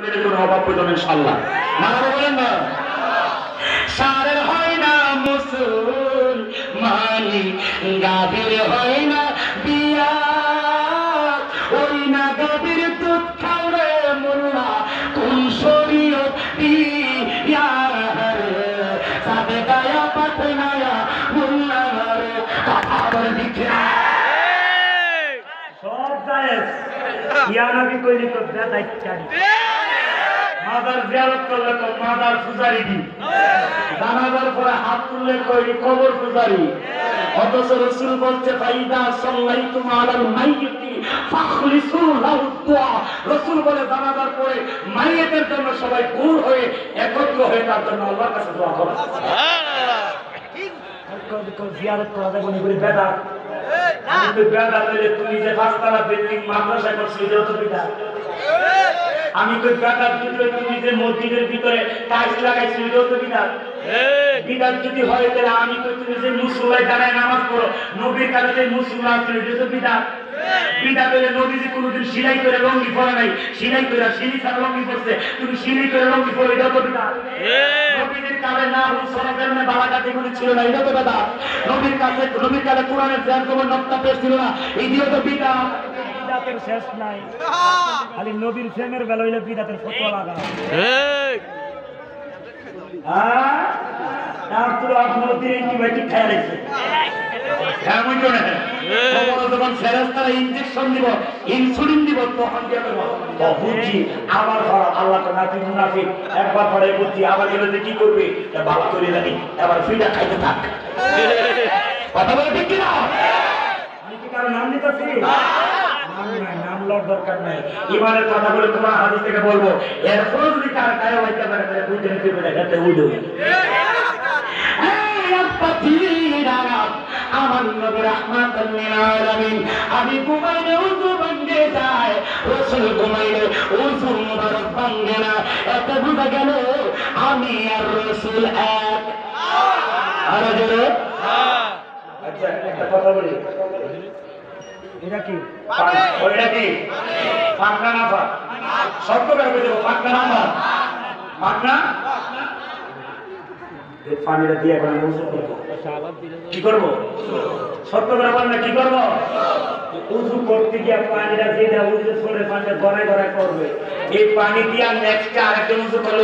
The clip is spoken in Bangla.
পেলে কোনো অভাব পেত না ইনশাআল্লাহ। না বলেন না, সারের হয় না মুসুল মানি, গাভীর হয় না বিয়া, ওই না গাভীর দুধ খাওয়ারে মোল্লা, কোন শরীয়ত পিয়া রে, সাদে গায়া পাতে নায়া মোল্লা রে, আবার দিকে সব জায়েজ। ইয়া নবী কইলি তো বেদাত চারি। মাদার জিয়ারত করলে তো মাদার পূজারি দি, জানাজার পরে হাত তুললে কইলি কবর পূজারি। অথচ রাসূল বলছে ফাইদা সাল্লাইতুম আলাল মাইয়িতি ফাখলিসু লাহু দুআ। রাসূল বলে জানাজার পরে মাইয়িতের জন্য সবাই গুড় হয়ে একত্র হয়ে তার জন্য আল্লাহর কাছে দোয়া করে। সুবহানাল্লাহ। জিয়ারত করা যাবে না বলে বেদাত। আমি বেদাত বলে তুমি যে পাঁচতলা বিল্ডিং মাদ্রাসা করছো এটাও তো বিদাত। আমি তো বেদাত ভিতরে তুমি যে মসজিদের ভিতরে টাইলস লাগাইছো এটাও তো বিদাত। বিদাত যদি হয় তাহলে আমি তো তুমি যে মুসল্লায় দাঁড়ায় নামাজ পড়ো, নবীর কাছে যে মুসল্লা আছে এটা তো বিদাত। বিদাত হলে নবী যে কোনোদিন সিলাই করে লঙ্গি পরে নাই, সিলাই করে সিলি ছাড়া লঙ্গি পড়ছে, তুমি সিলাই করে লঙ্গি পড়ো এটাও তো বিদাত। নবীদের কালে না সরকার না বালাঘাট এগুলি ছিল না, এটা তো বিদাত। নবীর কাছে নবীর কালে কোরআনের জ্ঞান তোমার নকটা পেশ ছিল না, এটিও তো বিদাত। বিদাতের শেষ নাই, খালি নবীর প্রেমের বেলা হইলে বিদাতের ফতোয়া লাগা। ঠিক তার তো আপনার অ্যান্টিবায়োটিক খায় রাখছে। হ্যাঁ বুঝছো না, যখন ফেরেশতারা ইনজেকশন দিব, ইনসুলিন দিব, তখন কি হবে? বুঝছি আবার আল্লাহ তো নাফি মুনাফিক, একবার পরে বুঝছি আবার গেলে যে কি করবে বাবা করে জানি, এবার ফিটা খাইতে থাক। কথা বলে ঠিক কিনা? আমি কি কারো নাম নিতেছি? নাম লওয়ার দরকার নাই। ইমানের কথা বলে তোমার হাদিস থেকে বলবো, এরপরে যদি কার গায়ে হইতে পারে তাহলে বুঝে নিতে পারে এতে উইডো। আমার নবী রাহমাতুল লিল আলামিন, আমি ঘুমাইলে ওযু ভাঙে যায়, রাসূল ঘুমাইলে ওযু মুবারক ভাঙে না। এত বুঝা গেল আমি আর রাসূল এক। আরে জোরে আচ্ছা একটা কথা বলি, এটা কি ওইটা কি পাকনা না পাক? শব্দ বের করে দেবো, পাকনা না পাক? পাকনা। এই পানিটা দিয়ে এখন মুছে করবো, কি করবো? সত্য করে বল না, কি করবো? উজু করতে গিয়ে পানিটা দিয়ে উজু করে পানিটা গড়ায় গড়ায় করবে। এই পানি দিয়ে নেক্সট আরেকজন উজু করলে